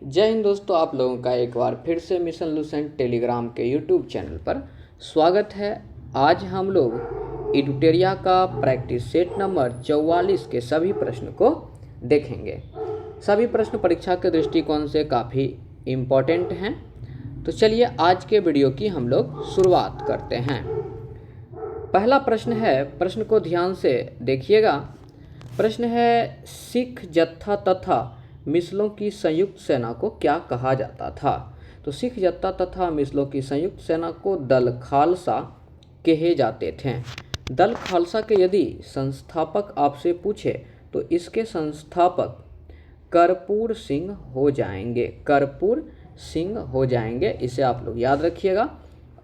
जय हिंद दोस्तों, आप लोगों का एक बार फिर से मिशन लूसेंट टेलीग्राम के यूट्यूब चैनल पर स्वागत है। आज हम लोग एडुटेरिया का प्रैक्टिस सेट नंबर 44 के सभी प्रश्न को देखेंगे। सभी प्रश्न परीक्षा के दृष्टिकोण से काफ़ी इम्पोर्टेंट हैं। तो चलिए आज के वीडियो की हम लोग शुरुआत करते हैं। पहला प्रश्न है, प्रश्न को ध्यान से देखिएगा। प्रश्न है, सिख जत्था तथा मिसलों की संयुक्त सेना को क्या कहा जाता था? तो सिख जत्था तथा मिसलों की संयुक्त सेना को दल खालसा कहे जाते थे। दल खालसा के यदि संस्थापक आपसे पूछे तो इसके संस्थापक कर्पूर सिंह हो जाएंगे। कर्पूर सिंह हो जाएंगे, इसे आप लोग याद रखिएगा।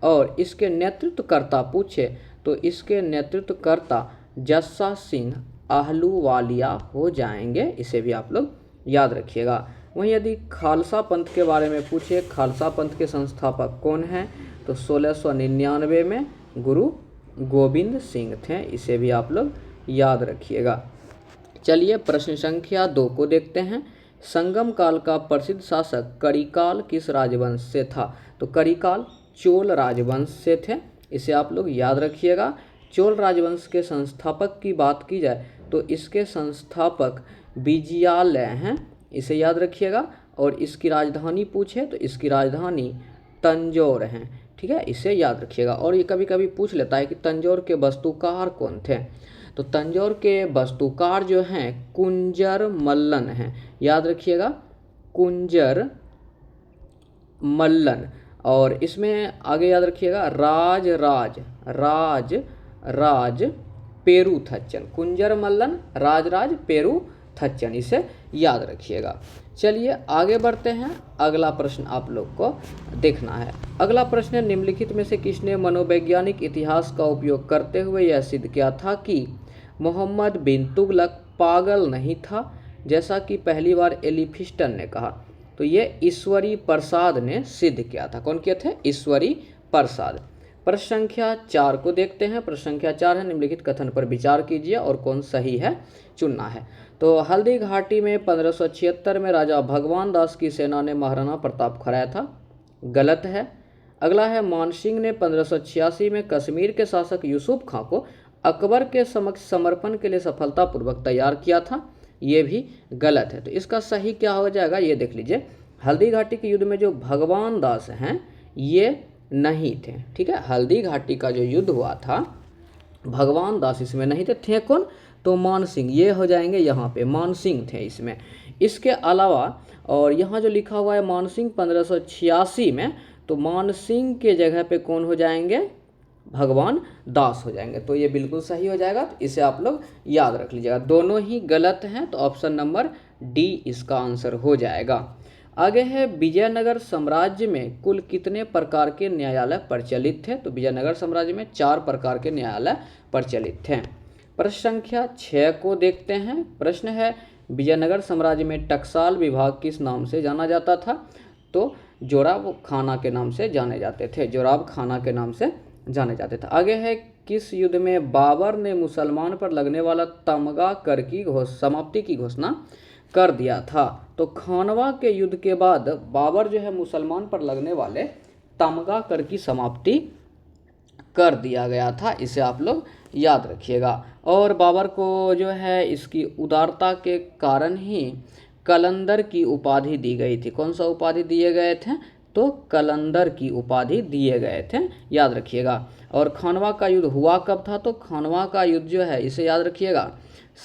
और इसके नेतृत्वकर्ता पूछे तो इसके नेतृत्वकर्ता जस्सा सिंह आहलूवालिया हो जाएंगे, इसे भी आप लोग याद रखिएगा। वहीं यदि खालसा पंथ के बारे में पूछे, खालसा पंथ के संस्थापक कौन हैं, तो 1699 में गुरु गोविंद सिंह थे, इसे भी आप लोग याद रखिएगा। चलिए प्रश्न संख्या 2 को देखते हैं। संगम काल का प्रसिद्ध शासक करिकाल किस राजवंश से था? तो करिकाल चोल राजवंश से थे, इसे आप लोग याद रखिएगा। चोल राजवंश के संस्थापक की बात की जाए तो इसके संस्थापक विजयालय हैं, इसे याद रखिएगा। और इसकी राजधानी पूछे तो इसकी राजधानी तंजौर हैं, ठीक है, इसे याद रखिएगा। और ये कभी कभी पूछ लेता है कि तंजौर के वास्तुकार कौन थे? तो तंजौर के वास्तुकार जो हैं कुंजर मल्लन हैं, याद रखिएगा, कुंजर मल्लन। और इसमें आगे याद रखिएगा राज पेरू थच्चन, कुंजर मल्लन राज पेरू थच्चन, इसे याद रखिएगा। चलिए आगे बढ़ते हैं। अगला प्रश्न आप लोग को देखना है। अगला प्रश्न, निम्नलिखित में से किसने मनोवैज्ञानिक इतिहास का उपयोग करते हुए यह सिद्ध किया था कि मोहम्मद बिन तुगलक पागल नहीं था, जैसा कि पहली बार एलिफिस्टन ने कहा? तो ये ईश्वरी प्रसाद ने सिद्ध किया था। कौन किए थे? ईश्वरी प्रसाद। प्रश्न संख्या 4 को देखते हैं। प्रश्न संख्या 4 है, निम्नलिखित कथन पर विचार कीजिए और कौन सही है चुनना है। तो हल्दी घाटी में 1576 में राजा भगवान दास की सेना ने महाराणा प्रताप खड़ाया था, गलत है। अगला है, मानसिंह ने 1586 में कश्मीर के शासक यूसुफ खां को अकबर के समक्ष समर्पण के लिए सफलतापूर्वक तैयार किया था, ये भी गलत है। तो इसका सही क्या हो जाएगा, ये देख लीजिए। हल्दी घाटी के युद्ध में जो भगवान दास हैं ये नहीं थे, ठीक है। हल्दी घाटी का जो युद्ध हुआ था भगवान दास इसमें नहीं थे कौन? तो मानसिंह, ये हो जाएंगे यहाँ पे, मानसिंह थे इसमें। इसके अलावा और यहाँ जो लिखा हुआ है मानसिंह 1586 में, तो मानसिंह के जगह पे कौन हो जाएंगे? भगवान दास हो जाएंगे, तो ये बिल्कुल सही हो जाएगा। तो इसे आप लोग याद रख लीजिएगा। दोनों ही गलत हैं, तो ऑप्शन नंबर डी इसका आंसर हो जाएगा। आगे है, विजयनगर साम्राज्य में कुल कितने प्रकार के न्यायालय प्रचलित थे? तो विजयनगर साम्राज्य में 4 प्रकार के न्यायालय प्रचलित थे। प्रश्न संख्या 6 को देखते हैं। प्रश्न है, विजयनगर साम्राज्य में टकसाल विभाग किस नाम से जाना जाता था? तो जोराब खाना के नाम से जाने जाते थे, जोराब खाना के नाम से जाने जाते थे। आगे है, किस युद्ध में बाबर ने मुसलमान पर लगने वाला तमगा कर की समाप्ति की घोषणा कर दिया था? तो खानवा के युद्ध के बाद बाबर जो है मुसलमान पर लगने वाले तमगा कर की समाप्ति कर दिया गया था, इसे आप लोग याद रखिएगा। और बाबर को जो है इसकी उदारता के कारण ही कलंदर की उपाधि दी गई थी। कौन सा उपाधि दिए गए थे? तो कलंदर की उपाधि दिए गए थे, याद रखिएगा। और खानवा का युद्ध हुआ कब था? तो खानवा का युद्ध जो है इसे याद रखिएगा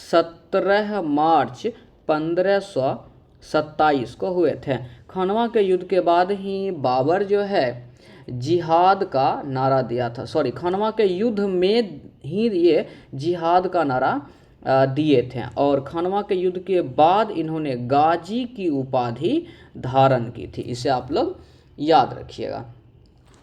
17 मार्च 1527 को हुए थे। खानवा के युद्ध के बाद ही बाबर जो है जिहाद का नारा दिया था, खानवा के युद्ध में ही ये जिहाद का नारा दिए थे। और खानवा के युद्ध के बाद इन्होंने गाजी की उपाधि धारण की थी, इसे आप लोग याद रखिएगा।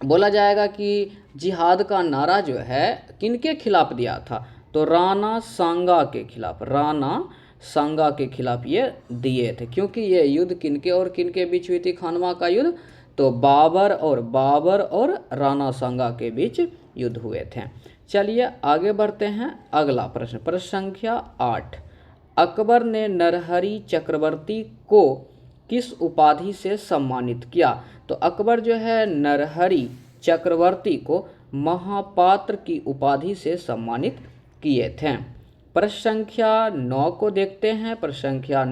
बोला जाएगा कि जिहाद का नारा जो है किनके खिलाफ दिया था? तो राणा सांगा के खिलाफ, राणा सांगा के खिलाफ ये दिए थे। क्योंकि ये युद्ध किनके और किनके बीच हुई थी? खानवा का युद्ध तो बाबर और राणा सांगा के बीच युद्ध हुए थे। चलिए आगे बढ़ते हैं। अगला प्रश्न, प्रश्न संख्या 8, अकबर ने नरहरि चक्रवर्ती को किस उपाधि से सम्मानित किया? तो अकबर जो है नरहरि चक्रवर्ती को महापात्र की उपाधि से सम्मानित किए थे। प्रश्न संख्या 9 को देखते हैं। प्रश्न संख्या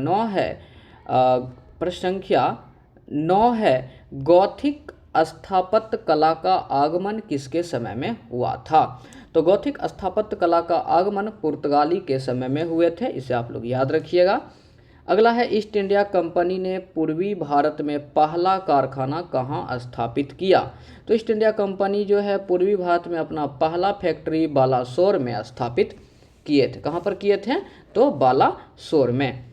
9 है गौथिक स्थापत्य कला का आगमन किसके समय में हुआ था? तो गौथिक स्थापत्य कला का आगमन पुर्तगाली के समय में हुए थे, इसे आप लोग याद रखिएगा। अगला है ईस्ट इंडिया कंपनी ने पूर्वी भारत में पहला कारखाना कहाँ स्थापित किया? तो ईस्ट इंडिया कंपनी जो है पूर्वी भारत में अपना पहला फैक्ट्री बालासोर में स्थापित किए थे। कहाँ पर किए थे? तो बालासोर में।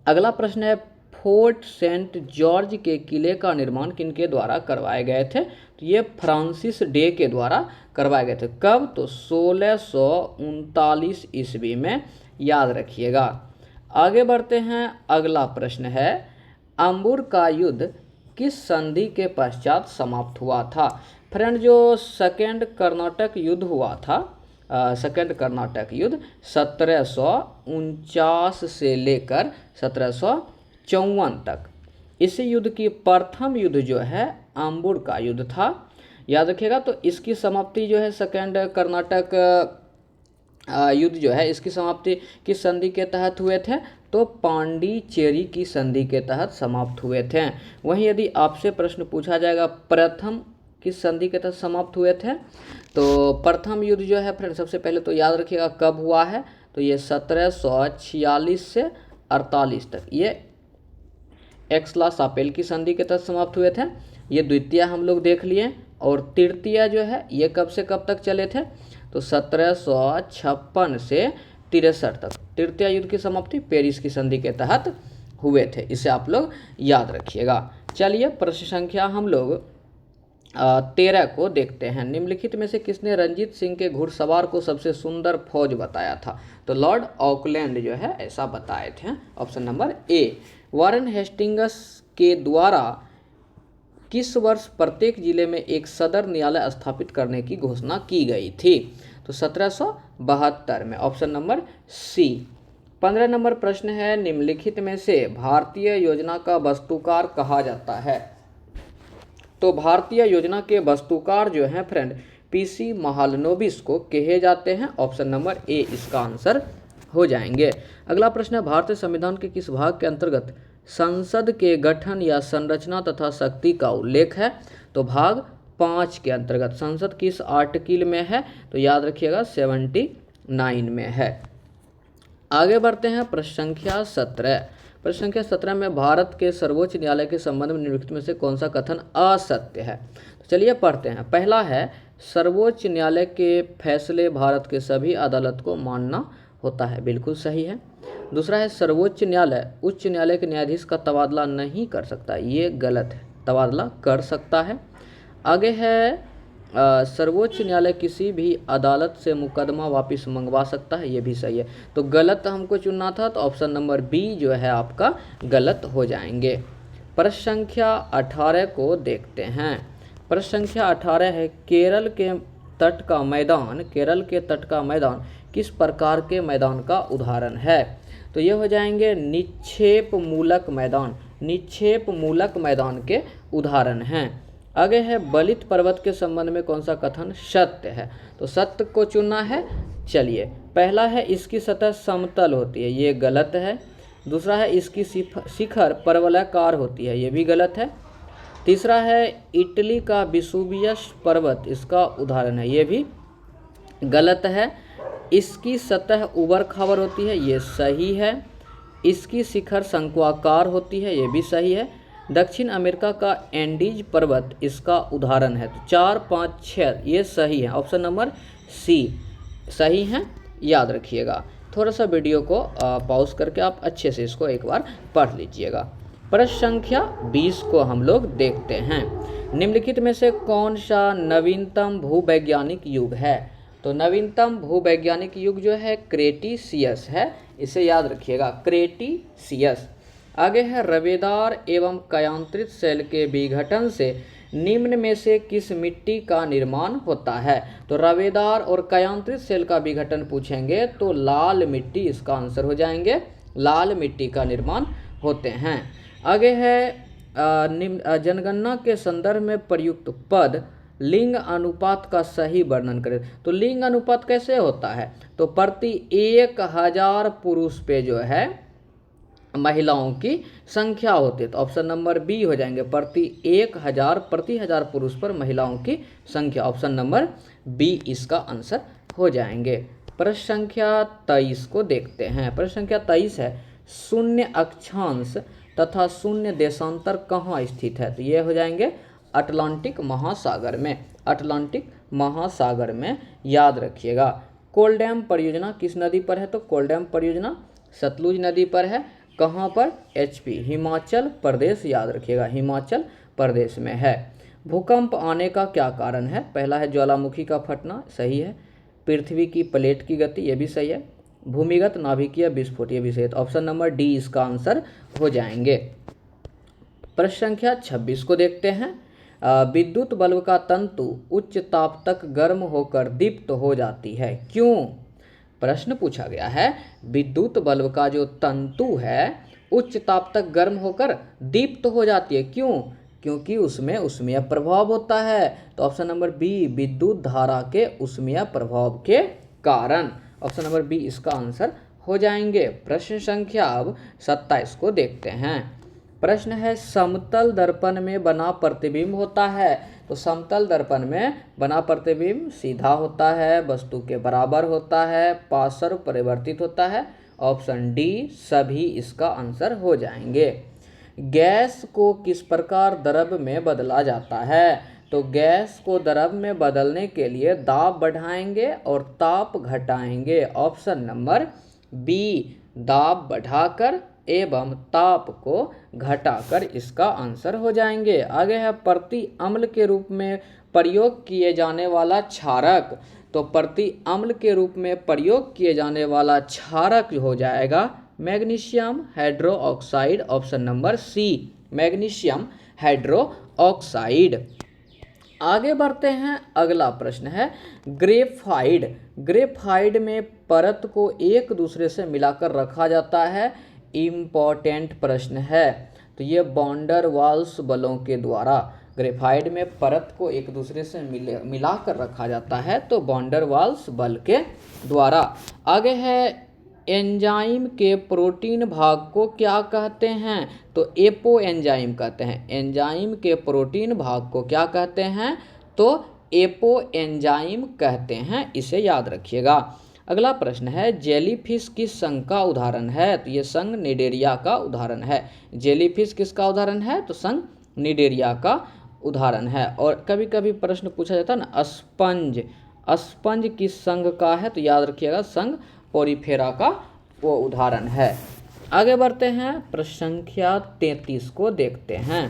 अगला प्रश्न है फोर्ट सेंट जॉर्ज के किले का निर्माण किनके द्वारा करवाए गए थे? तो ये फ्रांसिस डे के द्वारा करवाए गए थे। कब? तो 1639 ईस्वी में, याद रखिएगा। आगे बढ़ते हैं। अगला प्रश्न है अंबुर का युद्ध किस संधि के पश्चात समाप्त हुआ था? फ्रेंड, जो सेकेंड कर्नाटक युद्ध हुआ था, सेकेंड कर्नाटक युद्ध 1749 से लेकर 1754 तक, इस युद्ध की प्रथम युद्ध जो है अंबुर का युद्ध था, याद रखिएगा। तो इसकी समाप्ति जो है सेकेंड कर्नाटक युद्ध जो है, इसकी समाप्ति किस संधि के तहत हुए थे? तो पांडिचेरी की संधि के तहत समाप्त हुए थे। वहीं यदि आपसे प्रश्न पूछा जाएगा प्रथम किस संधि के तहत समाप्त हुए थे, तो प्रथम युद्ध जो है फ्रेंड सबसे पहले तो याद रखिएगा कब हुआ है? तो ये 1746 से 48 तक, ये एक्सला-शापेल की संधि के तहत समाप्त हुए थे। ये द्वितीय हम लोग देख लिए। और तृतीय जो है ये कब से कब तक चले थे? तो 1756 से 63 तक तृतीय युद्ध की समाप्ति पेरिस की संधि के तहत हुए थे, इसे आप लोग याद रखिएगा। चलिए प्रश्न संख्या हम लोग 13 को देखते हैं। निम्नलिखित में से किसने रंजीत सिंह के घुड़सवार को सबसे सुंदर फौज बताया था? तो लॉर्ड ऑकलैंड जो है ऐसा बताए थे। Option number A. Warren Hastings के द्वारा किस वर्ष प्रत्येक जिले में एक सदर न्यायालय स्थापित करने की घोषणा की गई थी? तो 1772 में, ऑप्शन नंबर सी। 15 नंबर प्रश्न है निम्नलिखित में से भारतीय योजना का वस्तुकार कहा जाता है? तो भारतीय योजना के वस्तुकार जो हैं फ्रेंड पीसी महालनोबिस को कहे जाते हैं। ऑप्शन नंबर ए इसका आंसर हो जाएंगे। अगला प्रश्न है भारतीय संविधान के किस भाग के अंतर्गत संसद के गठन या संरचना तथा शक्ति का उल्लेख है? तो भाग 5 के अंतर्गत। संसद किस आर्टिकल में है? तो याद रखिएगा 79 में है। आगे बढ़ते हैं प्रश्न संख्या 17। प्रश्न संख्या 17 में भारत के सर्वोच्च न्यायालय के संबंध में निम्नलिखित में से कौन सा कथन असत्य है? तो चलिए पढ़ते हैं। पहला है सर्वोच्च न्यायालय के फैसले भारत के सभी अदालत को मानना होता है, बिल्कुल सही है। दूसरा है सर्वोच्च न्यायालय उच्च न्यायालय के न्यायाधीश का तबादला नहीं कर सकता, ये गलत है, तबादला कर सकता है। आगे है सर्वोच्च न्यायालय किसी भी अदालत से मुकदमा वापस मंगवा सकता है, ये भी सही है। तो गलत हमको चुनना था, तो ऑप्शन नंबर बी जो है आपका गलत हो जाएंगे। प्रश्न संख्या 18 को देखते हैं। प्रश्न संख्या 18 है केरल के तट का मैदान किस प्रकार के मैदान का उदाहरण है? तो ये हो जाएंगे निक्षेप मूलक मैदान के उदाहरण हैं। आगे है बलित पर्वत के संबंध में कौन सा कथन सत्य है? तो सत्य को चुनना है। चलिए पहला है इसकी सतह समतल होती है, ये गलत है। दूसरा है इसकी शिखर परवलयाकार होती है, ये भी गलत है। तीसरा है इटली का विसुवियस पर्वत इसका उदाहरण है, ये भी गलत है। इसकी सतह उबड़ खाबड़ होती है, ये सही है। इसकी शिखर शंक्वाकार होती है, ये भी सही है। दक्षिण अमेरिका का एंडीज पर्वत इसका उदाहरण है। तो 4, 5, 6 ये सही है। ऑप्शन नंबर सी सही है, याद रखिएगा। थोड़ा सा वीडियो को पॉज करके आप अच्छे से इसको एक बार पढ़ लीजिएगा। प्रश्न संख्या 20 को हम लोग देखते हैं। निम्नलिखित में से कौन सा नवीनतम भूवैज्ञानिक युग है? तो नवीनतम भूवैज्ञानिक युग जो है क्रेटिसियस है, इसे याद रखिएगा, क्रेटिसियस। आगे है रवेदार एवं कयांत्रित सेल के विघटन से निम्न में से किस मिट्टी का निर्माण होता है? तो रवेदार और कयांत्रित सेल का विघटन पूछेंगे तो लाल मिट्टी इसका आंसर हो जाएंगे, लाल मिट्टी का निर्माण होते हैं। आगे है जनगणना के संदर्भ में प्रयुक्त पद लिंग अनुपात का सही वर्णन करें। तो लिंग अनुपात कैसे होता है, तो प्रति 1000 पुरुष पे जो है महिलाओं की संख्या होती है। तो ऑप्शन नंबर बी हो जाएंगे, प्रति 1000 पुरुष पर महिलाओं की संख्या। ऑप्शन नंबर बी इसका आंसर हो जाएंगे। प्रश्न संख्या 23 को देखते हैं। प्रश्न संख्या 23 है, शून्य अक्षांश तथा शून्य देशांतर कहाँ स्थित है। तो ये हो जाएंगे अटलांटिक महासागर में। अटलांटिक महासागर में, याद रखिएगा। कोलडैम परियोजना किस नदी पर है, तो कोलडैम परियोजना सतलुज नदी पर है। कहाँ पर, एचपी, हिमाचल प्रदेश, याद रखिएगा हिमाचल प्रदेश में है। भूकंप आने का क्या कारण है, पहला है ज्वालामुखी का फटना, सही है। पृथ्वी की प्लेट की गति, ये भी सही है। भूमिगत नाभिकीय विस्फोट, ये भी सही है। तो ऑप्शन नंबर डी इसका आंसर हो जाएंगे। प्रश्न संख्या 26 को देखते हैं। विद्युत बल्ब का तंतु उच्च ताप तक गर्म होकर दीप्त हो जाती है, क्यों। प्रश्न पूछा गया है, विद्युत बल्ब का जो तंतु है उच्च ताप तक गर्म होकर दीप्त हो जाती है, क्यों, क्योंकि उसमें ऊष्मीय प्रभाव होता है। तो ऑप्शन नंबर बी, विद्युत धारा के ऊष्मीय प्रभाव के कारण। ऑप्शन नंबर बी इसका आंसर हो जाएंगे। प्रश्न संख्या अब 27 को देखते हैं। प्रश्न है, समतल दर्पण में बना प्रतिबिंब होता है। तो समतल दर्पण में बना प्रतिबिंब सीधा होता है, वस्तु के बराबर होता है, पार्श्व परिवर्तित होता है। ऑप्शन डी सभी इसका आंसर हो जाएंगे। गैस को किस प्रकार द्रव में बदला जाता है। तो गैस को द्रव में बदलने के लिए दाब बढ़ाएंगे और ताप घटाएंगे। ऑप्शन नंबर बी, दाब बढ़ाकर एवं ताप को घटाकर इसका आंसर हो जाएंगे। आगे है, प्रति अम्ल के रूप में प्रयोग किए जाने वाला क्षारक। तो प्रति अम्ल के रूप में प्रयोग किए जाने वाला क्षारक हो जाएगा magnesium hydroxide. Option number C, magnesium hydroxide. आगे बढ़ते हैं, अगला प्रश्न है, ग्रेफाइट। ग्रेफाइट में परत को एक दूसरे से मिलाकर रखा जाता है, इम्पॉर्टेंट प्रश्न है। तो ये बॉन्डर वाल्स बलों के द्वारा ग्रेफाइट में परत को एक दूसरे से मिलाकर रखा जाता है, तो बॉन्डर वाल्स बल के द्वारा। आगे है, एंजाइम के प्रोटीन भाग को क्या कहते हैं। तो एपो एंजाइम कहते हैं। एंजाइम के प्रोटीन भाग को क्या कहते हैं, तो एपो एंजाइम कहते हैं, इसे याद रखिएगा। अगला प्रश्न है, जेलीफिश किस संघ का उदाहरण है। तो ये संघ निडेरिया का उदाहरण है। जेलीफिश किसका उदाहरण है, तो संघ निडेरिया का उदाहरण है। और कभी कभी प्रश्न पूछा जाता है ना, स्पंज, स्पंज किस संघ का है। तो याद रखिएगा संघ पोरीफेरा का वो उदाहरण है। आगे बढ़ते हैं, प्रश्न संख्या 33 को देखते हैं।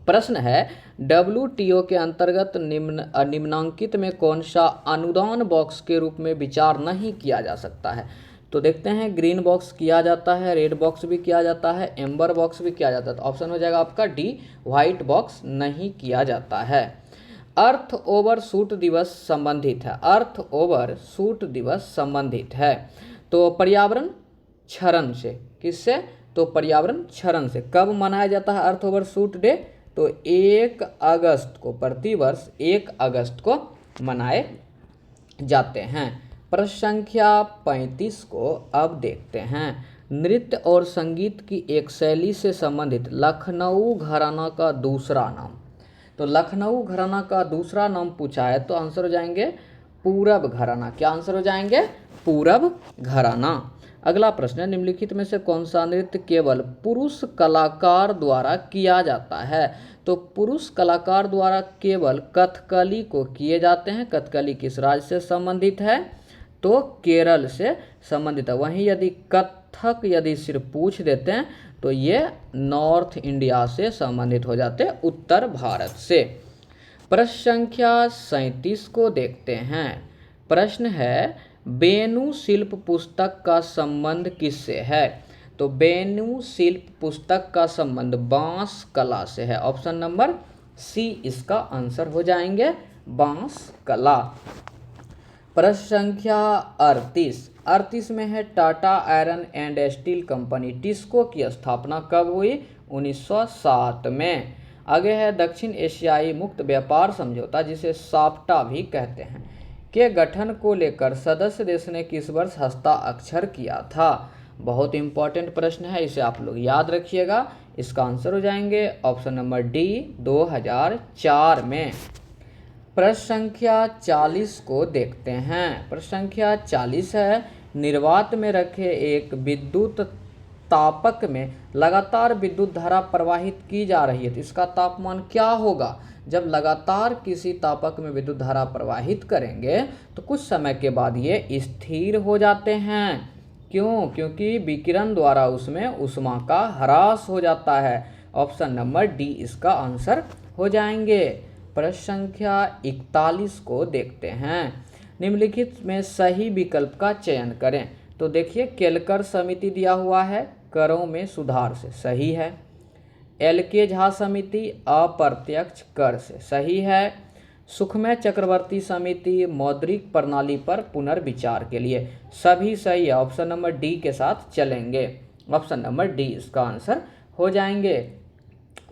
प्रश्न है, WTO के अंतर्गत निम्नांकित में कौन सा अनुदान बॉक्स के रूप में विचार नहीं किया जा सकता है। तो देखते हैं, ग्रीन बॉक्स किया जाता है, रेड बॉक्स भी किया जाता है, एम्बर बॉक्स भी किया जाता है। तो ऑप्शन हो जाएगा आपका डी, व्हाइट बॉक्स नहीं किया जाता है। अर्थ ओवर शूट दिवस संबंधित है। अर्थ ओवर शूट दिवस संबंधित है तो पर्यावरण क्षरण से, किससे, तो पर्यावरण क्षरण से। कब मनाया जाता है अर्थ ओवर शूट डे, तो 1 अगस्त को, प्रतिवर्ष 1 अगस्त को मनाए जाते हैं। प्रश्न संख्या 35 को अब देखते हैं। नृत्य और संगीत की एक शैली से संबंधित लखनऊ घराना का दूसरा नाम। तो लखनऊ घराना का दूसरा नाम पूछा है, तो आंसर हो जाएंगे पूरब घराना। क्या आंसर हो जाएंगे, पूरब घराना। अगला प्रश्न है, निम्नलिखित में से कौन सा नृत्य केवल पुरुष कलाकार द्वारा किया जाता है। तो पुरुष कलाकार द्वारा केवल कथकली को किए जाते हैं। कथकली किस राज्य से संबंधित है, तो केरल से संबंधित है। वहीं यदि कथक यदि सिर्फ पूछ देते हैं तो ये नॉर्थ इंडिया से संबंधित हो जाते हैं, उत्तर भारत से। प्रश्न संख्या 37 को देखते हैं। प्रश्न है, बेनु शिल्प पुस्तक का संबंध किससे है। तो बेनु शिल्प पुस्तक का संबंध बांस कला से है। ऑप्शन नंबर सी इसका आंसर हो जाएंगे, बांस कला। प्रश्न संख्या 38 में है Tata iron and steel company TISCO की स्थापना कब हुई? 1907 में। आगे है दक्षिण एशियाई मुक्त व्यापार समझौता जिसे साफ्टा भी कहते हैं के गठन को लेकर सदस्य देश ने किस वर्ष हस्ताक्षर किया था? बहुत इंपॉर्टेंट प्रश्न है, इसे आप लोग याद रखिएगा। इसका आंसर हो जाएंगे ऑप्शन नंबर डी 2004 में। प्रश्न संख्या 40 को देखते हैं। प्रश्न संख्या 40 है निर्वात में रखे एक विद्युत तापक में लगातार विद्युत धारा प्रवाहित की जा रही है तो इसका तापमान क्या होगा? जब लगातार किसी तापक में विद्युत धारा प्रवाहित करेंगे तो कुछ समय के बाद ये स्थिर हो जाते हैं। क्यों? क्योंकि विकिरण द्वारा उसमें ऊष्मा का ह्रास हो जाता है। ऑप्शन नंबर डी इसका आंसर हो जाएंगे। प्रश्न संख्या 41 को देखते हैं। निम्नलिखित में सही विकल्प का चयन करें। तो देखिए केलकर समिति दिया हुआ है करों में सुधार से, सही है। एल.के. झा समिति अप्रत्यक्ष कर से, सही है। सुखमय चक्रवर्ती समिति मौद्रिक प्रणाली पर पुनर्विचार के लिए, सभी सही है। ऑप्शन नंबर डी के साथ चलेंगे। ऑप्शन नंबर डी इसका आंसर हो जाएंगे।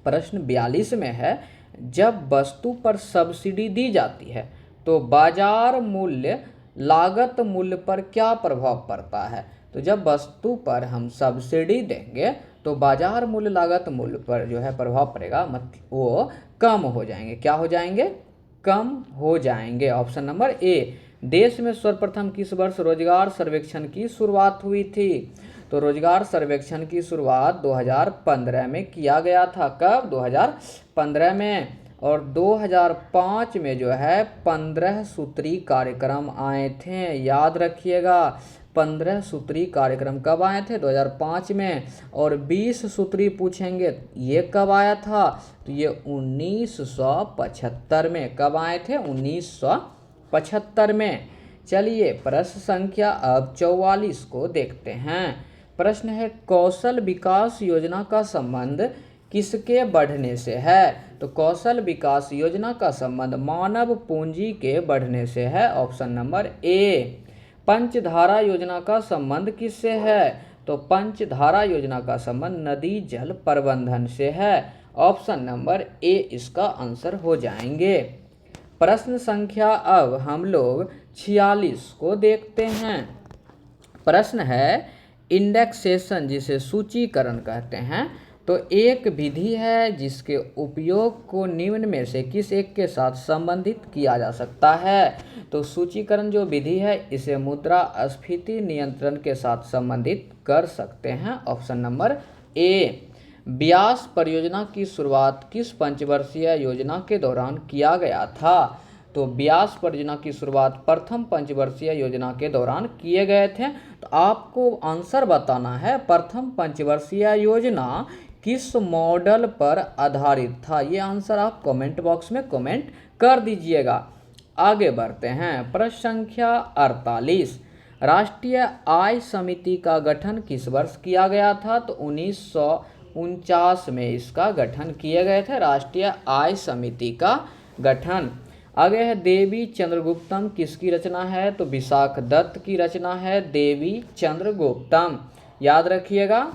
प्रश्न 42 में है जब वस्तु पर सब्सिडी दी जाती है तो बाजार मूल्य लागत मूल्य पर क्या प्रभाव पड़ता है? तो जब वस्तु पर हम सब्सिडी देंगे तो बाजार मूल्य लागत मूल्य पर जो है प्रभाव पड़ेगा, मतलब वो कम हो जाएंगे। क्या हो जाएंगे? कम हो जाएंगे। Option number A. देश में सर्वप्रथम किस वर्ष रोजगार सर्वेक्षण की शुरुआत हुई थी? तो रोजगार सर्वेक्षण की शुरुआत 2015 में किया गया था। कब? 2015 में। और 2005 में जो है 15 सूत्री कार्यक्रम आए थे, याद रखिएगा। 15 सूत्री कार्यक्रम कब आए थे? 2005 में। और 20 सूत्री पूछेंगे ये कब आया था? तो ये 1975 में। कब आए थे? 1975 में। चलिए प्रश्न संख्या अब 44 को देखते हैं। प्रश्न है कौशल विकास योजना का संबंध किसके बढ़ने से है? तो कौशल विकास योजना का संबंध मानव पूंजी के बढ़ने से है। Option number A. पंचधारा योजना का संबंध किससे है? तो पंचधारा योजना का संबंध नदी जल प्रबंधन से है। ऑप्शन नंबर ए इसका आंसर हो जाएंगे। प्रश्न संख्या अब हम लोग 46 को देखते हैं। प्रश्न है इंडेक्सेशन जिसे सूचीकरण कहते हैं तो एक विधि है जिसके उपयोग को निम्न में से किस एक के साथ संबंधित किया जा सकता है? तो सूचीकरण जो विधि है इसे मुद्रास्फीति नियंत्रण के साथ संबंधित कर सकते हैं। Option number A. ब्यास परियोजना की शुरुआत किस पंचवर्षीय योजना के दौरान किया गया था? तो ब्यास परियोजना की शुरुआत प्रथम पंचवर्षीय योजना के दौरान किए गए थे। तो आपको आंसर बताना है प्रथम पंचवर्षीय योजना किस मॉडल पर आधारित था। ये आंसर आप कमेंट बॉक्स में कमेंट कर दीजिएगा। आगे बढ़ते हैं। प्रश्न संख्या 48। राष्ट्रीय आय समिति का गठन किस वर्ष किया गया था? तो 1949 में इसका गठन किए गए थे, राष्ट्रीय आय समिति का गठन। आगे है देवी चंद्रगुप्तम किसकी रचना है? तो विशाख दत्त की रचना है देवी चंद्रगुप्तम, याद रखिएगा।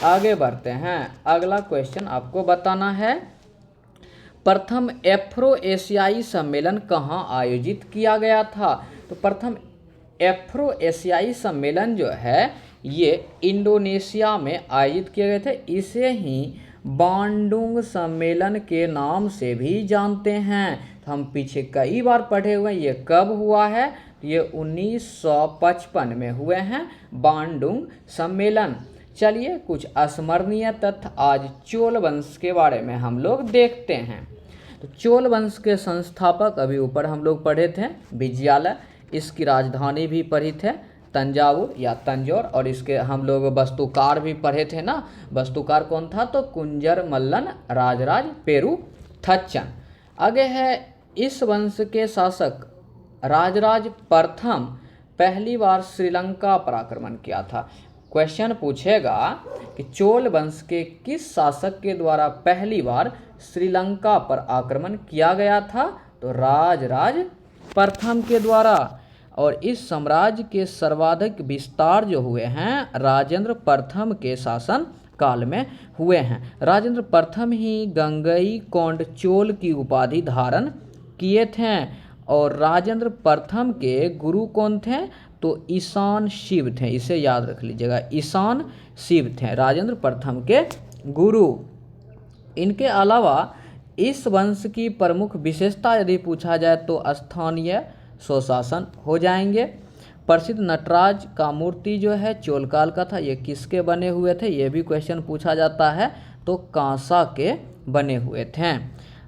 आगे बढ़ते हैं। अगला क्वेश्चन आपको बताना है प्रथम एफ्रो एशियाई सम्मेलन कहाँ आयोजित किया गया था? तो प्रथम एफ्रो एशियाई सम्मेलन जो है ये इंडोनेशिया में आयोजित किए गए थे। इसे ही बांडुंग सम्मेलन के नाम से भी जानते हैं। तो हम पीछे कई बार पढ़े हुए हैं। ये कब हुआ है? ये 1955 में हुए हैं बांडुंग सम्मेलन। चलिए कुछ अस्मरणीय तथ्य आज चोल वंश के बारे में हम लोग देखते हैं। तो चोल वंश के संस्थापक अभी ऊपर हम लोग पढ़े थे विजयालय, इसकी राजधानी भी पढ़ी थे तंजावुर या तंजौर, और इसके हम लोग वास्तुकार भी पढ़े थे ना। वास्तुकार कौन था? तो कुंजर मल्लन राजराज पेरू थच्चन। आगे है इस वंश के शासक राजराज प्रथम पहली बार श्रीलंका पर आक्रमण किया था। क्वेश्चन पूछेगा कि चोल वंश के किस शासक के द्वारा पहली बार श्रीलंका पर आक्रमण किया गया था? तो राजराज प्रथम के द्वारा। और इस साम्राज्य के सर्वाधिक विस्तार जो हुए हैं राजेंद्र प्रथम के शासन काल में हुए हैं। राजेंद्र प्रथम ही गंगईकोंड चोल की उपाधि धारण किए थे और राजेंद्र प्रथम के गुरु कौन थे? तो ईशान शिव थे, इसे याद रख लीजिएगा, ईशान शिव थे राजेंद्र प्रथम के गुरु। इनके अलावा इस वंश की प्रमुख विशेषता यदि पूछा जाए तो स्थानीय स्वशासन हो जाएंगे। प्रसिद्ध नटराज का मूर्ति जो है चोल काल का था, ये किसके बने हुए थे? ये भी क्वेश्चन पूछा जाता है, तो कांसा के बने हुए थे।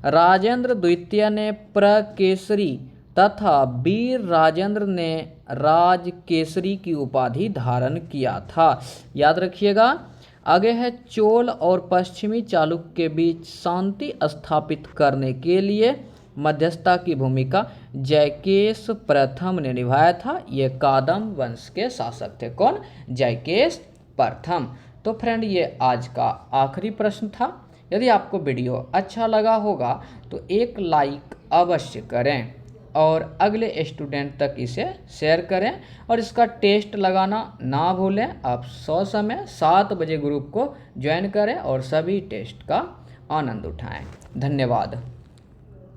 राजेंद्र द्वितीय ने प्रकेसरी तथा वीर राजेंद्र ने राजकेसरी की उपाधि धारण किया था, याद रखिएगा। आगे है चोल और पश्चिमी चालुक्य के बीच शांति स्थापित करने के लिए मध्यस्थता की भूमिका जयकेश प्रथम ने निभाया था। ये कादम्ब वंश के शासक थे। कौन? जयकेश प्रथम। तो फ्रेंड ये आज का आखिरी प्रश्न था। यदि आपको वीडियो अच्छा लगा होगा तो एक लाइक अवश्य करें और अगले स्टूडेंट तक इसे शेयर करें और इसका टेस्ट लगाना ना भूलें। आप समय 7 बजे ग्रुप को ज्वाइन करें और सभी टेस्ट का आनंद उठाएं। धन्यवाद।